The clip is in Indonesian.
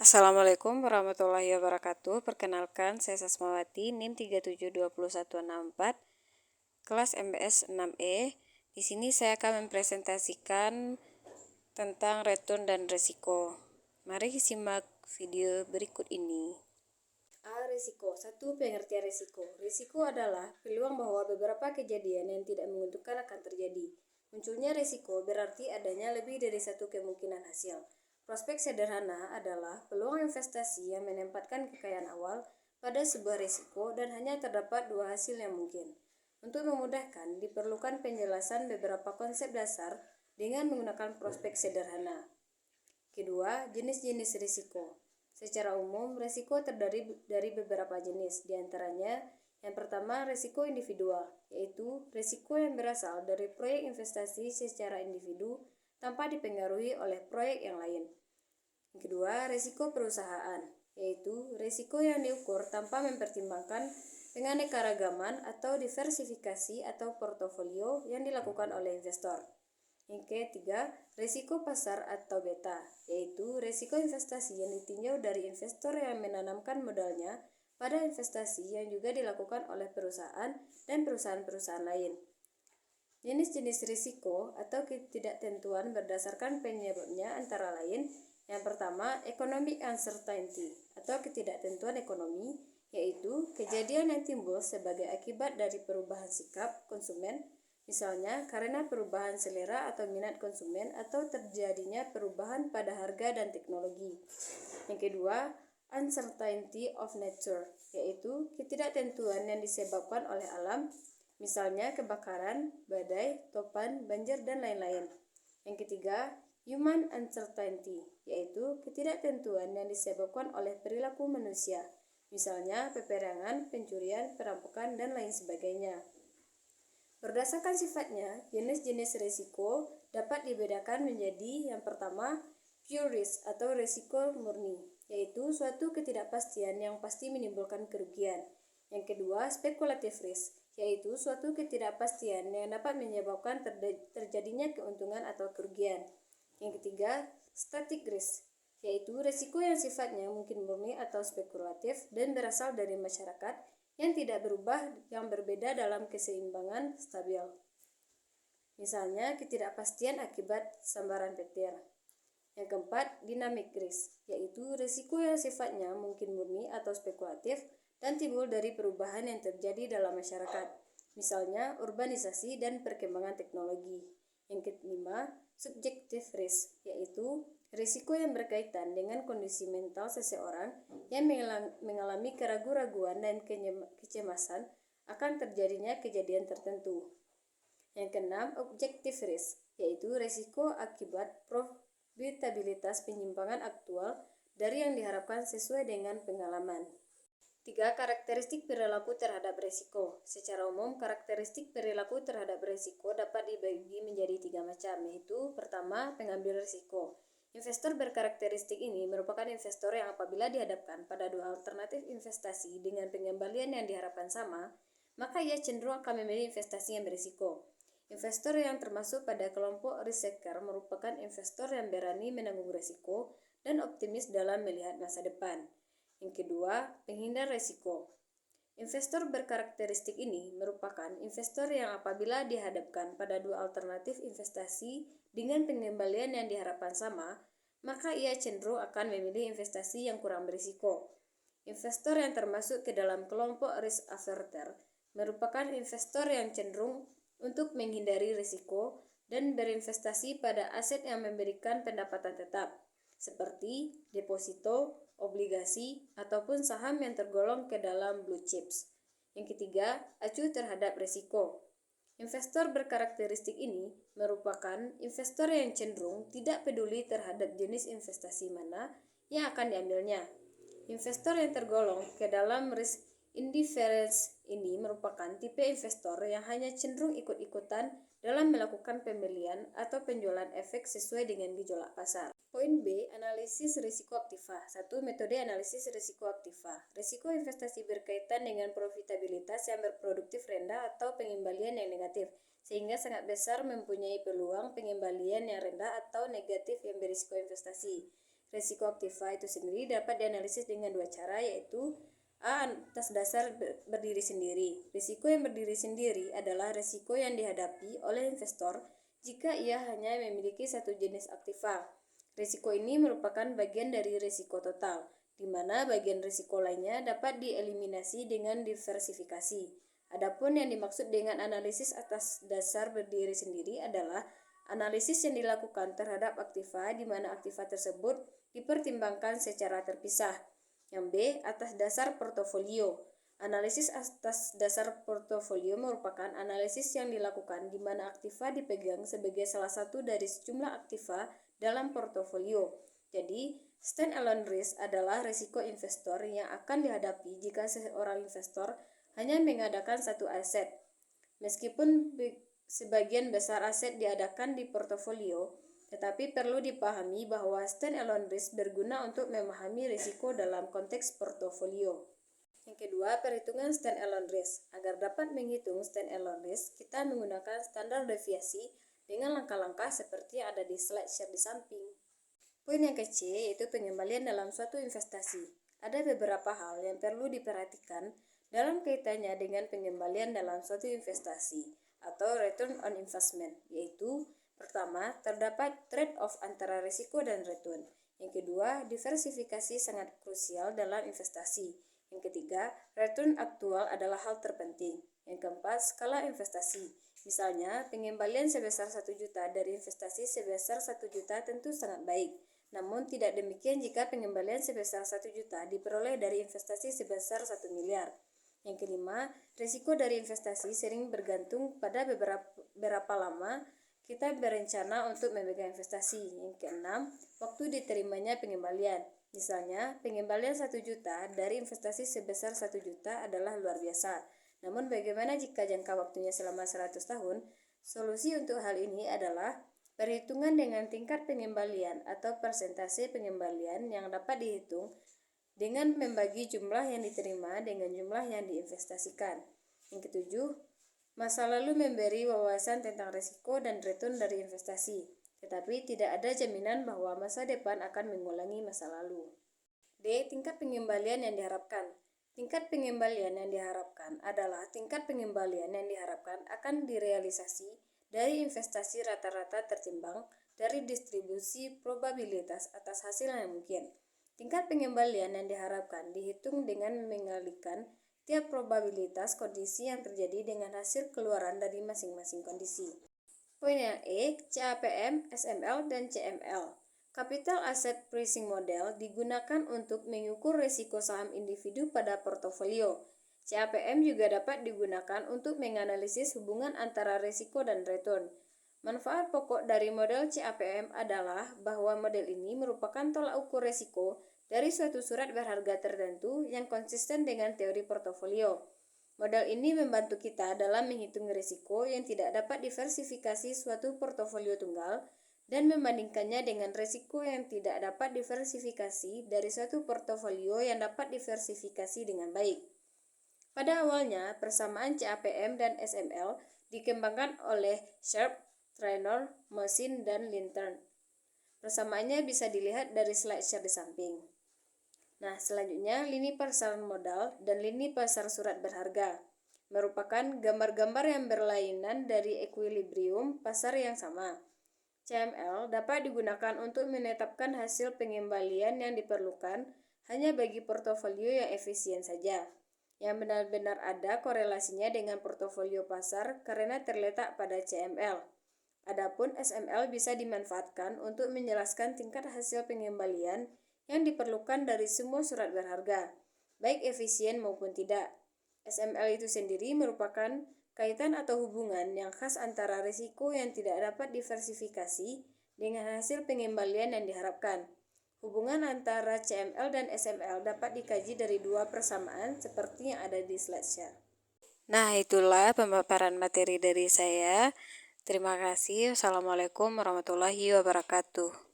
Assalamualaikum warahmatullahi wabarakatuh. Perkenalkan, saya Sasmawati, NIM 3720164, kelas MBS 6E. Di sini saya akan mempresentasikan tentang return dan resiko. Mari simak video berikut ini. Resiko. 1. Pengertian resiko. Resiko adalah peluang bahwa beberapa kejadian yang tidak menguntungkan akan terjadi. Munculnya resiko berarti adanya lebih dari satu kemungkinan hasil. Prospek sederhana adalah peluang investasi yang menempatkan kekayaan awal pada sebuah resiko dan hanya terdapat dua hasil yang mungkin. Untuk memudahkan, diperlukan penjelasan beberapa konsep dasar dengan menggunakan prospek sederhana. Kedua, jenis-jenis risiko. Secara umum, risiko terdiri dari beberapa jenis, diantaranya yang pertama, risiko individual, yaitu risiko yang berasal dari proyek investasi secara individu tanpa dipengaruhi oleh proyek yang lain. Yang kedua, risiko perusahaan, yaitu risiko yang diukur tanpa mempertimbangkan penganekaragaman atau diversifikasi atau portofolio yang dilakukan oleh investor. Yang ketiga, risiko pasar atau beta, yaitu risiko investasi yang ditinjau dari investor yang menanamkan modalnya pada investasi yang juga dilakukan oleh perusahaan dan perusahaan-perusahaan lain. Jenis-jenis risiko atau ketidaktentuan berdasarkan penyebabnya antara lain, yang pertama, economic uncertainty atau ketidaktentuan ekonomi, yaitu kejadian yang timbul sebagai akibat dari perubahan sikap konsumen, misalnya karena perubahan selera atau minat konsumen atau terjadinya perubahan pada harga dan teknologi. Yang kedua, uncertainty of nature, yaitu ketidaktentuan yang disebabkan oleh alam, misalnya kebakaran, badai, topan, banjir, dan lain-lain. Yang ketiga, human uncertainty, yaitu ketidaktentuan yang disebabkan oleh perilaku manusia, misalnya peperangan, pencurian, perampokan, dan lain sebagainya. Berdasarkan sifatnya, jenis-jenis risiko dapat dibedakan menjadi yang pertama, pure risk atau risiko murni, yaitu suatu ketidakpastian yang pasti menimbulkan kerugian. Yang kedua, speculative risk, yaitu suatu ketidakpastian yang dapat menyebabkan terjadinya keuntungan atau kerugian. Yang ketiga, static risk, yaitu risiko yang sifatnya mungkin murni atau spekulatif dan berasal dari masyarakat yang tidak berubah, yang berbeda dalam keseimbangan stabil. Misalnya ketidakpastian akibat sambaran petir. Yang keempat, dynamic risk, yaitu risiko yang sifatnya mungkin murni atau spekulatif dan timbul dari perubahan yang terjadi dalam masyarakat, misalnya urbanisasi dan perkembangan teknologi. Yang kelima, subjective risk, yaitu risiko yang berkaitan dengan kondisi mental seseorang yang mengalami keraguan-raguan dan kecemasan akan terjadinya kejadian tertentu. Yang keenam, objective risk, yaitu risiko akibat probabilitas penyimpangan aktual dari yang diharapkan sesuai dengan pengalaman. 3. Karakteristik perilaku terhadap risiko. Secara umum, karakteristik perilaku terhadap risiko dapat dibagi menjadi 3 macam, yaitu pertama, pengambil risiko. Investor berkarakteristik ini merupakan investor yang apabila dihadapkan pada dua alternatif investasi dengan pengembalian yang diharapkan sama, maka ia cenderung akan memilih investasi yang berisiko. Investor yang termasuk pada kelompok risk taker merupakan investor yang berani menanggung risiko dan optimis dalam melihat masa depan. Yang kedua, penghindar risiko. Investor berkarakteristik ini merupakan investor yang apabila dihadapkan pada dua alternatif investasi dengan pengembalian yang diharapkan sama, maka ia cenderung akan memilih investasi yang kurang berisiko. Investor yang termasuk ke dalam kelompok risk averter merupakan investor yang cenderung untuk menghindari risiko dan berinvestasi pada aset yang memberikan pendapatan tetap, seperti deposito, obligasi, ataupun saham yang tergolong ke dalam blue chips. Yang ketiga, acuh terhadap risiko. Investor berkarakteristik ini merupakan investor yang cenderung tidak peduli terhadap jenis investasi mana yang akan diambilnya. Investor yang tergolong ke dalam risk indifference ini merupakan tipe investor yang hanya cenderung ikut-ikutan dalam melakukan pembelian atau penjualan efek sesuai dengan gejolak pasar. Poin B, analisis risiko aktiva. 1. Metode analisis risiko aktiva. Risiko investasi berkaitan dengan profitabilitas yang berproduktif rendah atau pengembalian yang negatif, sehingga sangat besar mempunyai peluang pengembalian yang rendah atau negatif yang berisiko investasi. Resiko aktiva itu sendiri dapat dianalisis dengan dua cara, yaitu A. Atas dasar berdiri sendiri. Risiko yang berdiri sendiri adalah risiko yang dihadapi oleh investor jika ia hanya memiliki satu jenis aktiva. Risiko ini merupakan bagian dari risiko total, di mana bagian risiko lainnya dapat dieliminasi dengan diversifikasi. Adapun yang dimaksud dengan analisis atas dasar berdiri sendiri adalah analisis yang dilakukan terhadap aktiva di mana aktiva tersebut dipertimbangkan secara terpisah. Yang B. Atas dasar portofolio. Analisis atas dasar portofolio merupakan analisis yang dilakukan di mana aktiva dipegang sebagai salah satu dari sejumlah aktiva dalam portofolio. Jadi, stand-alone risk adalah risiko investor yang akan dihadapi jika seorang investor hanya mengadakan satu aset. Meskipun sebagian besar aset diadakan di portofolio, tetapi perlu dipahami bahwa stand-alone risk berguna untuk memahami risiko dalam konteks portofolio. Yang kedua, perhitungan stand-alone risk. Agar dapat menghitung stand-alone risk, kita menggunakan standar deviasi dengan langkah-langkah seperti yang ada di slide share di samping. Poin yang kecil yaitu pengembalian dalam suatu investasi. Ada beberapa hal yang perlu diperhatikan dalam kaitannya dengan pengembalian dalam suatu investasi atau return on investment, yaitu pertama, terdapat trade-off antara risiko dan return. Yang kedua, diversifikasi sangat krusial dalam investasi. Yang ketiga, return aktual adalah hal terpenting. Yang keempat, skala investasi. Misalnya, pengembalian sebesar 1 juta dari investasi sebesar 1 juta tentu sangat baik. Namun tidak demikian jika pengembalian sebesar 1 juta diperoleh dari investasi sebesar 1 miliar. Yang kelima, risiko dari investasi sering bergantung pada berapa lama kita berencana untuk memegang investasi. Yang keenam, waktu diterimanya pengembalian. Misalnya, pengembalian 1 juta dari investasi sebesar 1 juta adalah luar biasa. Namun bagaimana jika jangka waktunya selama 100 tahun? Solusi untuk hal ini adalah perhitungan dengan tingkat pengembalian atau persentase pengembalian yang dapat dihitung dengan membagi jumlah yang diterima dengan jumlah yang diinvestasikan. Yang ketujuh, masa lalu memberi wawasan tentang risiko dan return dari investasi, tetapi tidak ada jaminan bahwa masa depan akan mengulangi masa lalu. D. Tingkat pengembalian yang diharapkan. Tingkat pengembalian yang diharapkan adalah tingkat pengembalian yang diharapkan akan direalisasi dari investasi rata-rata tertimbang dari distribusi probabilitas atas hasil yang mungkin. Tingkat pengembalian yang diharapkan dihitung dengan mengalihkan tiap probabilitas kondisi yang terjadi dengan hasil keluaran dari masing-masing kondisi. Poin yang E, CAPM, SML, dan CML. Capital Asset Pricing Model digunakan untuk mengukur risiko saham individu pada portofolio. CAPM juga dapat digunakan untuk menganalisis hubungan antara risiko dan return. Manfaat pokok dari model CAPM adalah bahwa model ini merupakan tolak ukur risiko dari suatu surat berharga tertentu yang konsisten dengan teori portofolio. Model ini membantu kita dalam menghitung risiko yang tidak dapat diversifikasi suatu portofolio tunggal dan membandingkannya dengan risiko yang tidak dapat diversifikasi dari suatu portofolio yang dapat diversifikasi dengan baik. Pada awalnya, persamaan CAPM dan SML dikembangkan oleh Sharpe, Traynor, Mosin, dan Lintern. Persamaannya bisa dilihat dari slide share di samping. Nah, selanjutnya lini pasar modal dan lini pasar surat berharga merupakan gambar-gambar yang berlainan dari ekuilibrium pasar yang sama. CML dapat digunakan untuk menetapkan hasil pengembalian yang diperlukan hanya bagi portofolio yang efisien saja, yang benar-benar ada korelasinya dengan portofolio pasar karena terletak pada CML. Adapun SML bisa dimanfaatkan untuk menjelaskan tingkat hasil pengembalian yang diperlukan dari semua surat berharga, baik efisien maupun tidak. SML itu sendiri merupakan kaitan atau hubungan yang khas antara risiko yang tidak dapat diversifikasi dengan hasil pengembalian yang diharapkan. Hubungan antara CML dan SML dapat dikaji dari dua persamaan seperti yang ada di slide share. Nah, itulah pemaparan materi dari saya. Terima kasih. Wassalamualaikum warahmatullahi wabarakatuh.